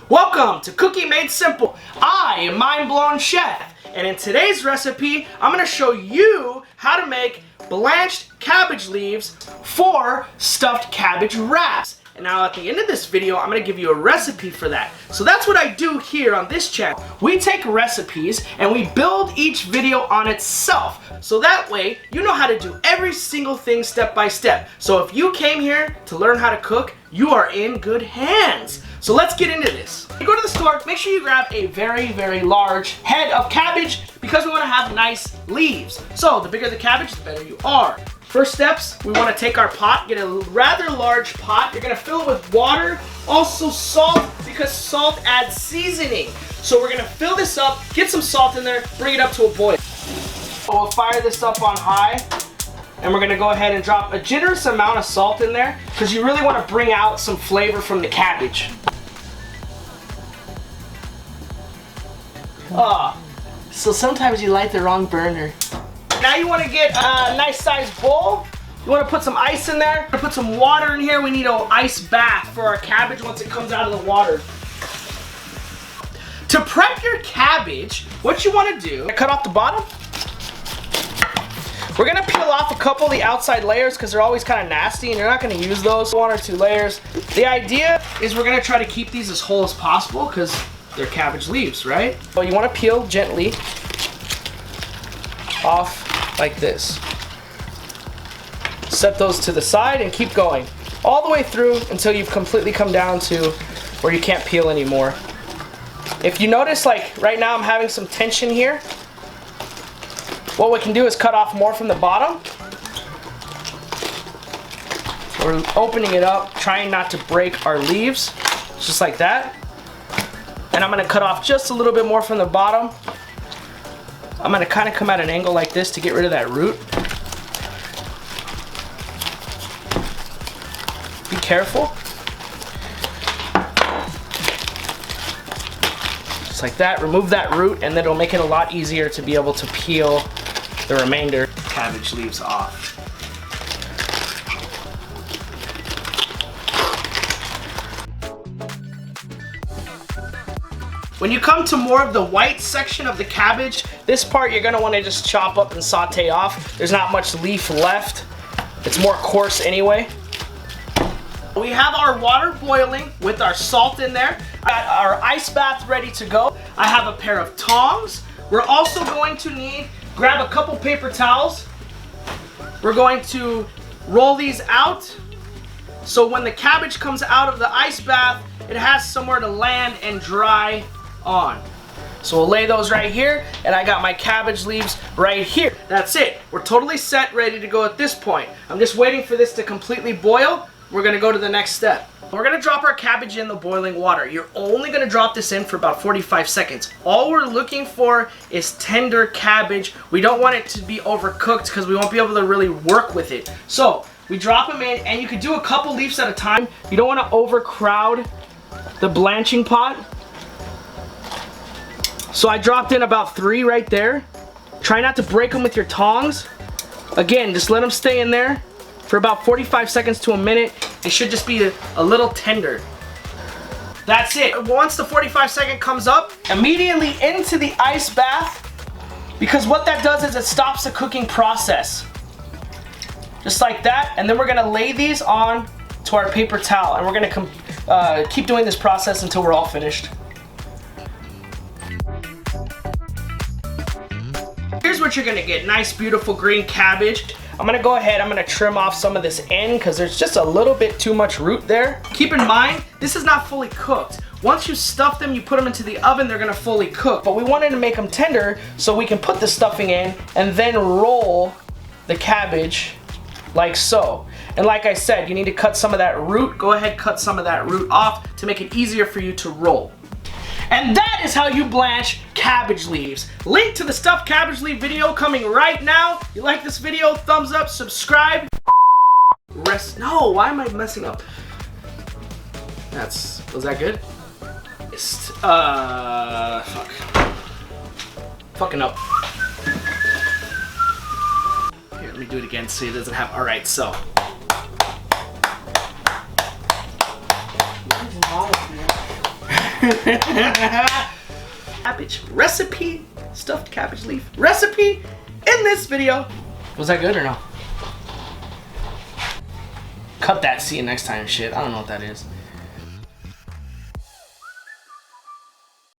Welcome to Cooking Made Simple. I am MindBlown Chef, and in today's recipe, I'm going to show you how to make blanched cabbage leaves for stuffed cabbage wraps. And now at the end of this video, I'm going to give you a recipe for that. So that's what I do here on this channel. We take recipes and we build each video on itself. So that way, you know how to do every single thing step by step. So if you came here to learn how to cook, you are in good hands. So let's get into this. You go to the store, make sure you grab a very, very large head of cabbage because we want to have nice leaves. So the bigger the cabbage, the better you are. First steps, we want to take our pot, get a rather large pot. You're going to fill it with water, also salt, because salt adds seasoning. So we're going to fill this up, get some salt in there, bring it up to a boil. We'll fire this up on high, and we're going to go ahead and drop a generous amount of salt in there because you really want to bring out some flavor from the cabbage. So sometimes you light the wrong burner. Now you want to get a nice sized bowl. You want to put some ice in there. Put some water in here. We need an ice bath for our cabbage once it comes out of the water. To prep your cabbage, what you want to do, cut off the bottom. We're going to peel off a couple of the outside layers because they're always kind of nasty and you're not going to use those. 1 or 2 layers. The idea is we're going to try to keep these as whole as possible because they're cabbage leaves, right? So you want to peel gently off like this. Set those to the side and keep going all the way through until you've completely come down to where you can't peel anymore. If you notice, like right now I'm having some tension here, what we can do is cut off more from the bottom. We're opening it up, trying not to break our leaves, just like that. And I'm going to cut off just a little bit more from the bottom. I'm going to kind of come at an angle like this to get rid of that root. Be careful. Just like that. Remove that root and then it'll make it a lot easier to be able to peel the remainder cabbage leaves off. When you come to more of the white section of the cabbage, this part you're going to want to just chop up and saute off. There's not much leaf left. It's more coarse anyway. We have our water boiling with our salt in there. I got our ice bath ready to go. I have a pair of tongs. We're also going to grab a couple paper towels. We're going to roll these out so when the cabbage comes out of the ice bath, it has somewhere to land and dry on. So we'll lay those right here, and I got my cabbage leaves right here. That's it. We're totally set, ready to go at this point. I'm just waiting for this to completely boil. We're gonna go to the next step. We're gonna drop our cabbage in the boiling water. You're only gonna drop this in for about 45 seconds. All we're looking for is tender cabbage. We don't want it to be overcooked because we won't be able to really work with it. So we drop them in, and you can do a couple leaves at a time. You don't want to overcrowd the blanching pot. So I dropped in about 3 right there. Try not to break them with your tongs. Again, just let them stay in there for about 45 seconds to a minute. It should just be a little tender. That's it. Once the 45-second comes up, immediately into the ice bath, because what that does is it stops the cooking process. Just like that, and then we're gonna lay these on to our paper towel, and we're gonna keep doing this process until we're all finished. Here's what you're gonna get. Nice, beautiful green cabbage. I'm gonna go ahead, I'm gonna trim off some of this end because there's just a little bit too much root there. Keep in mind, this is not fully cooked. Once you stuff them, you put them into the oven, they're gonna fully cook. But we wanted to make them tender so we can put the stuffing in and then roll the cabbage like so. And like I said, you need to cut some of that root. Go ahead, cut some of that root off to make it easier for you to roll. And that is how you blanch cabbage leaves. Link to the stuffed cabbage leaf video coming right now. You like this video? Thumbs up, subscribe. No, why am I messing up? Was that good? Fucking up. Here, let me do it again so it doesn't have, alright, so. What is wrong with you? cabbage recipe, stuffed cabbage leaf recipe in this video. Was that good or no? Cut that, see you next time shit. I don't know what that is.